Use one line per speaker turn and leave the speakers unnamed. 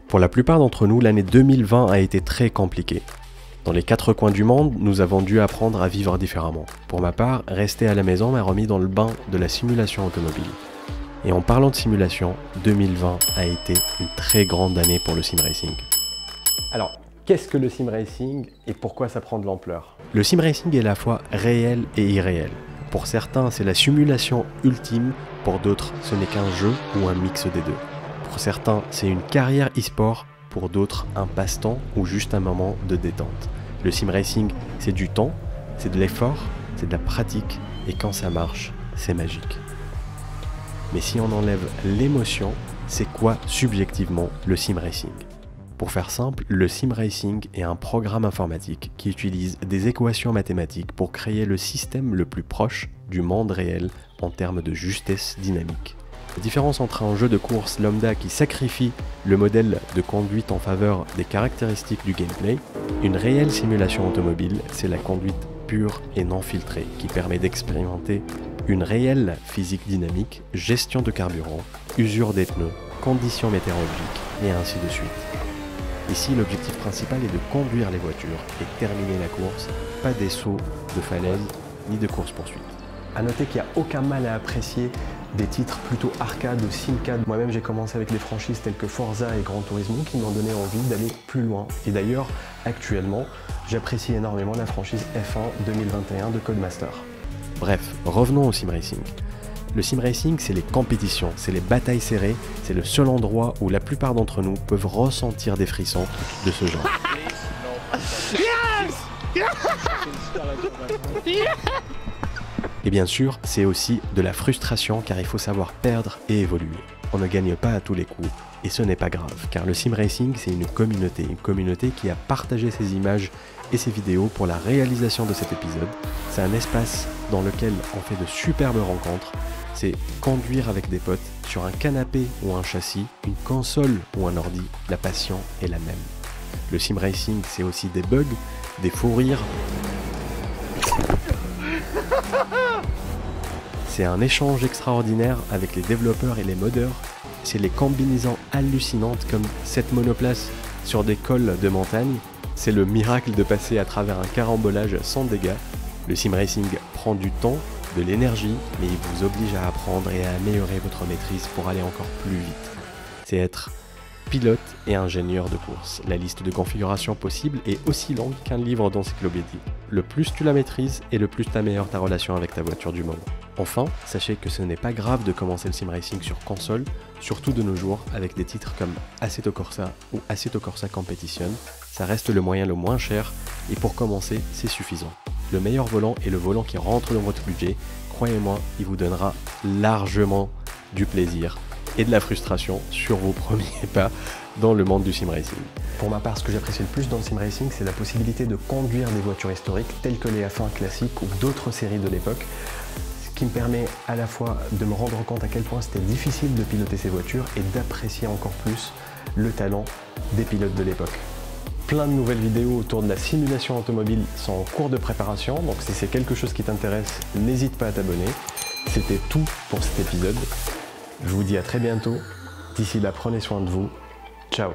Pour la plupart d'entre nous, l'année 2020 a été très compliquée. Dans les 4 coins du monde, nous avons dû apprendre à vivre différemment. Pour ma part, rester à la maison m'a remis dans le bain de la simulation automobile. Et en parlant de simulation, 2020 a été une très grande année pour le sim racing. Alors, qu'est-ce que le sim racing et pourquoi ça prend de l'ampleur? Le sim racing est à la fois réel et irréel. Pour certains, c'est la simulation ultime, pour d'autres, ce n'est qu'un jeu ou un mix des deux. Pour certains, c'est une carrière e-sport, pour d'autres, un passe-temps ou juste un moment de détente. Le sim racing, c'est du temps, c'est de l'effort, c'est de la pratique, et quand ça marche, c'est magique. Mais si on enlève l'émotion, c'est quoi subjectivement le sim racing? Pour faire simple, le sim racing est un programme informatique qui utilise des équations mathématiques pour créer le système le plus proche du monde réel en termes de justesse dynamique. La différence entre un jeu de course lambda qui sacrifie le modèle de conduite en faveur des caractéristiques du gameplay, une réelle simulation automobile, c'est la conduite pure et non filtrée qui permet d'expérimenter une réelle physique dynamique, gestion de carburant, usure des pneus, conditions météorologiques et ainsi de suite. Ici, l'objectif principal est de conduire les voitures et terminer la course, pas des sauts de falaise ni de course-poursuite. A noter qu'il n'y a aucun mal à apprécier des titres plutôt arcade ou simcade. Moi-même, j'ai commencé avec les franchises telles que Forza et Gran Turismo qui m'ont donné envie d'aller plus loin. Et d'ailleurs, actuellement, j'apprécie énormément la franchise F1 2021 de Codemaster. Bref, revenons au sim racing. Le sim racing, c'est les compétitions, c'est les batailles serrées, c'est le seul endroit où la plupart d'entre nous peuvent ressentir des frissons de ce genre. Et bien sûr, c'est aussi de la frustration car il faut savoir perdre et évoluer. On ne gagne pas à tous les coups et ce n'est pas grave car le sim racing c'est une communauté qui a partagé ses images et ses vidéos pour la réalisation de cet épisode. C'est un espace dans lequel on fait de superbes rencontres. C'est conduire avec des potes sur un canapé ou un châssis, une console ou un ordi, la passion est la même. Le sim racing c'est aussi des bugs, des fous rires. C'est un échange extraordinaire avec les développeurs et les modeurs. C'est les combinaisons hallucinantes comme cette monoplace sur des cols de montagne. C'est le miracle de passer à travers un carambolage sans dégâts. Le sim racing prend du temps, de l'énergie, mais il vous oblige à apprendre et à améliorer votre maîtrise pour aller encore plus vite. C'est être pilote et ingénieur de course. La liste de configurations possibles est aussi longue qu'un livre d'encyclopédie. Le plus tu la maîtrises et le plus tu améliores ta relation avec ta voiture du moment. Enfin, sachez que ce n'est pas grave de commencer le sim racing sur console, surtout de nos jours avec des titres comme Assetto Corsa ou Assetto Corsa Competition. Ça reste le moyen le moins cher et pour commencer, c'est suffisant. Le meilleur volant est le volant qui rentre dans votre budget. Croyez-moi, il vous donnera largement du plaisir et de la frustration sur vos premiers pas dans le monde du sim racing. Pour ma part, ce que j'apprécie le plus dans le sim racing, c'est la possibilité de conduire des voitures historiques telles que les F1 classiques ou d'autres séries de l'époque, ce qui me permet à la fois de me rendre compte à quel point c'était difficile de piloter ces voitures et d'apprécier encore plus le talent des pilotes de l'époque. Plein de nouvelles vidéos autour de la simulation automobile sont en cours de préparation, donc si c'est quelque chose qui t'intéresse, n'hésite pas à t'abonner. C'était tout pour cet épisode. Je vous dis à très bientôt. D'ici là, prenez soin de vous. Ciao.